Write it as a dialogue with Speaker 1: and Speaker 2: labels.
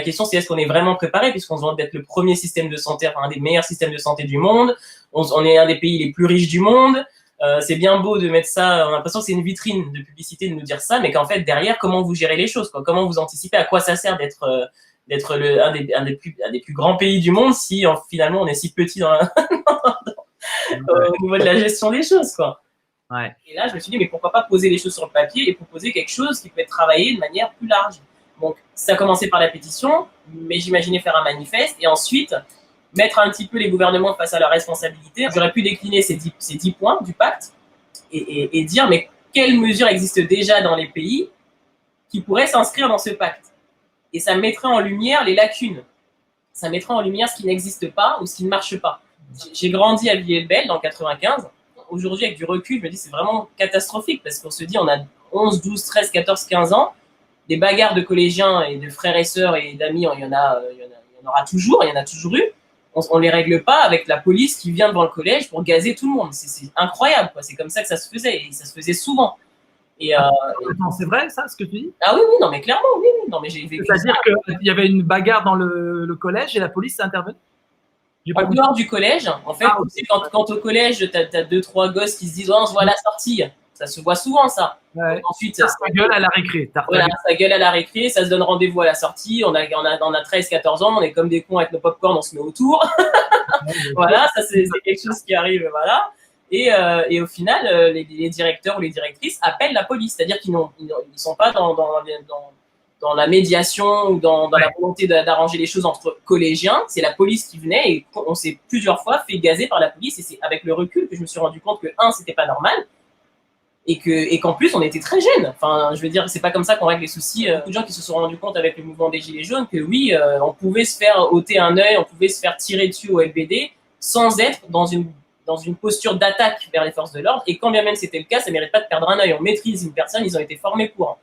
Speaker 1: La question, c'est est-ce qu'on est vraiment préparé, puisqu'on se vante d'être le premier système de santé, enfin un des meilleurs systèmes de santé du monde. On est un des pays les plus riches du monde. C'est bien beau de mettre ça, on a l'impression que c'est une vitrine de publicité de nous dire ça, mais qu'en fait, derrière, comment vous gérez les choses, quoi. Comment vous anticipez, à quoi ça sert d'être un des plus grands pays du monde si finalement on est si petit au niveau de la gestion des choses, quoi.
Speaker 2: Ouais.
Speaker 1: Et là, je me suis dit, mais pourquoi pas poser les choses sur le papier et proposer quelque chose qui peut être travaillé de manière plus large. Donc, ça a commencé par la pétition, mais j'imaginais faire un manifeste et ensuite mettre un petit peu les gouvernements face à leurs responsabilités. J'aurais pu décliner ces 10 points du pacte et dire, mais quelles mesures existent déjà dans les pays qui pourraient s'inscrire dans ce pacte? Et ça mettrait en lumière les lacunes. Ça mettrait en lumière ce qui n'existe pas ou ce qui ne marche pas. J'ai grandi à Villers-le-Bel dans le 95. Aujourd'hui, avec du recul, je me dis c'est vraiment catastrophique parce qu'on se dit on a 11, 12, 13, 14, 15 ans. Des bagarres de collégiens et de frères et sœurs et d'amis, il y en aura toujours, il y en a toujours eu. On les règle pas avec la police qui vient devant le collège pour gazer tout le monde. C'est incroyable, quoi. C'est comme ça que ça se faisait et ça se faisait souvent.
Speaker 2: Attends, c'est vrai ça, ce que tu dis?
Speaker 1: Ah oui, oui, non, mais clairement, oui, oui. Non, mais j'ai vécu.
Speaker 2: C'est-à-dire qu'il y avait une bagarre dans le collège et la police s'est intervenue?
Speaker 1: En dehors du collège, en fait, quand au collège, tu as 2-3 gosses qui se disent oh, on se voit à la sortie. Ça se voit souvent, ça.
Speaker 2: Ouais.
Speaker 1: Ensuite,
Speaker 2: ça gueule à la récré.
Speaker 1: Voilà, ça gueule à la récré, ça se donne rendez-vous à la sortie. On a 13-14 ans, on est comme des cons avec nos pop-corn, on se met autour. Voilà, ça c'est quelque chose qui arrive, voilà. Et au final, les directeurs ou les directrices appellent la police, c'est-à-dire qu'ils sont pas dans la médiation ou dans la volonté d'arranger les choses entre collégiens. C'est la police qui venait et on s'est plusieurs fois fait gazer par la police. Et c'est avec le recul que je me suis rendu compte que, c'était pas normal et qu'en plus, on était très jeunes. Enfin, je veux dire, c'est pas comme ça qu'on règle les soucis. Beaucoup de gens qui se sont rendus compte avec le mouvement des Gilets jaunes que oui, on pouvait se faire ôter un œil, on pouvait se faire tirer dessus au LBD sans être dans une posture d'attaque vers les forces de l'ordre. Et quand bien même c'était le cas, ça mérite pas de perdre un œil. On maîtrise une personne, ils ont été formés pour.